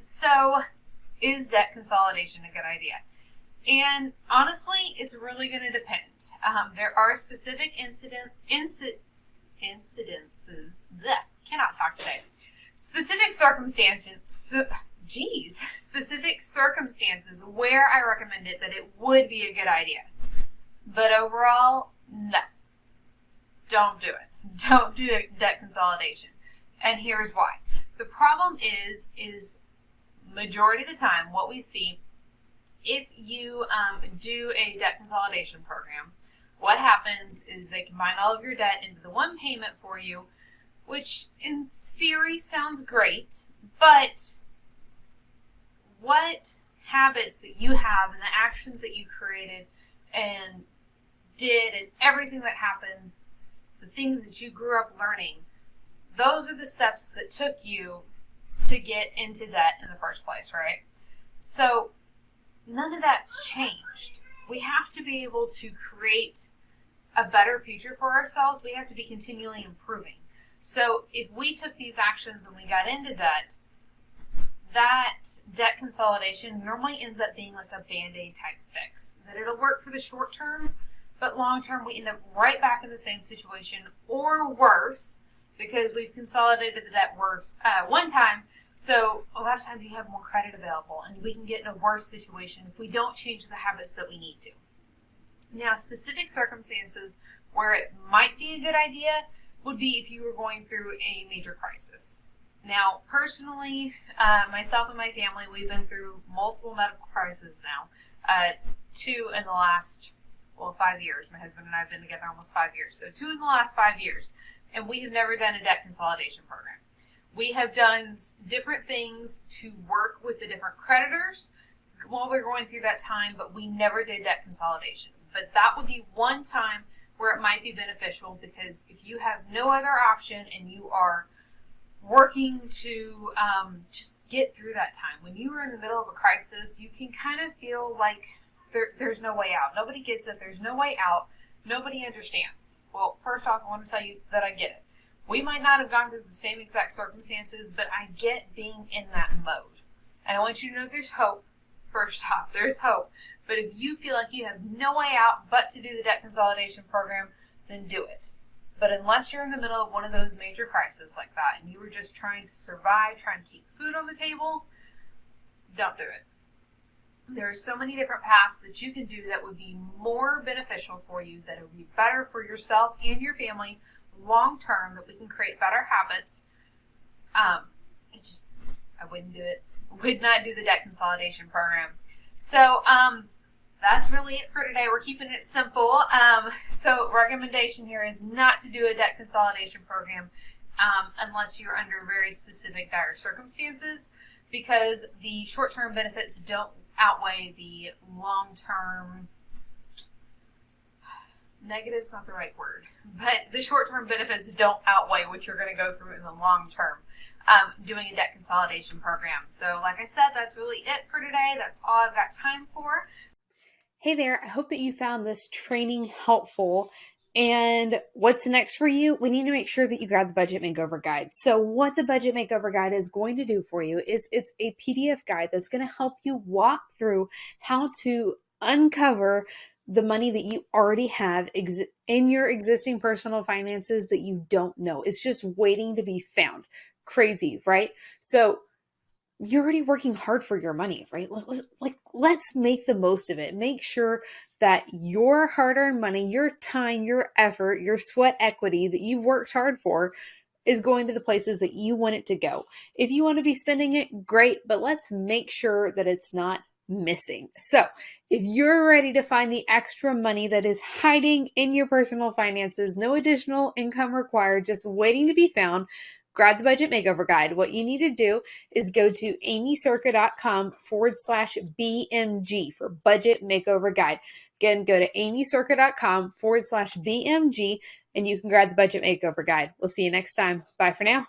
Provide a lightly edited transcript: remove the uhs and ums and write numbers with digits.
So, is debt consolidation a good idea? And honestly, it's really going to depend. There are specific incidences. Bleh, cannot talk today. Specific circumstances where I recommend it that it would be a good idea. But overall, no. Don't do it. Don't do debt consolidation. And here's why. The problem is majority of the time what we see, if you do a debt consolidation program, what happens is they combine all of your debt into the one payment for you, which in theory sounds great, but what habits that you have and the actions that you created and did and everything that happened, the things that you grew up learning, those are the steps that took you to get into debt in the first place, right? So none of that's changed. We have to be able to create a better future for ourselves. We have to be continually improving. So if we took these actions and we got into debt, that debt consolidation normally ends up being like a Band-Aid type fix. That it'll work for the short term, but long term we end up right back in the same situation or worse because we've consolidated the debt worse one time. So a lot of times you have more credit available and we can get in a worse situation if we don't change the habits that we need to. Now, specific circumstances where it might be a good idea would be if you were going through a major crisis. Now, personally, myself and my family, we've been through multiple medical crises now. 2 in the last, 5 years. My husband and I have been together almost 5 years. So 2 in the last 5 years. And we have never done a debt consolidation program. We have done different things to work with the different creditors while we're going through that time, but we never did debt consolidation. But that would be one time where it might be beneficial, because if you have no other option and you are working to just get through that time, when you are in the middle of a crisis, you can kind of feel like there's no way out. Nobody gets it. There's no way out. Nobody understands. Well, first off, I want to tell you that I get it. We might not have gone through the same exact circumstances, but I get being in that mode. And I want you to know there's hope. First off, there's hope. But if you feel like you have no way out but to do the debt consolidation program, then do it. But unless you're in the middle of one of those major crises like that and you were just trying to survive, trying to keep food on the table, don't do it. There are so many different paths that you can do that would be more beneficial for you, that would be better for yourself and your family long term, that we can create better habits. I wouldn't do it. Would not do the debt consolidation program. So that's really it for today. We're keeping it simple. So recommendation here is not to do a debt consolidation program unless you're under very specific dire circumstances, because the short-term benefits don't outweigh the long-term negative's not the right word, but the short-term benefits don't outweigh what you're going to go through in the long term doing a debt consolidation program. So like I said, that's really it for today. That's all I've got time for. Hey there, I hope that you found this training helpful. And what's next for you? We need to make sure that you grab the Budget Makeover Guide. So what the Budget Makeover Guide is going to do for you is it's a PDF guide that's going to help you walk through how to uncover the money that you already have in your existing personal finances that you don't know. It's just waiting to be found. Crazy, right? So you're already working hard for your money, right? Let's make the most of it. Make sure that your hard-earned money, your time, your effort, your sweat equity that you've worked hard for is going to the places that you want it to go. If you want to be spending it, great, but let's make sure that it's not missing. So if you're ready to find the extra money that is hiding in your personal finances, no additional income required, just waiting to be found, grab the Budget Makeover Guide. What you need to do is go to amycirca.com/BMG for Budget Makeover Guide. Again, go to amycirca.com/BMG and you can grab the Budget Makeover Guide. We'll see you next time. Bye for now.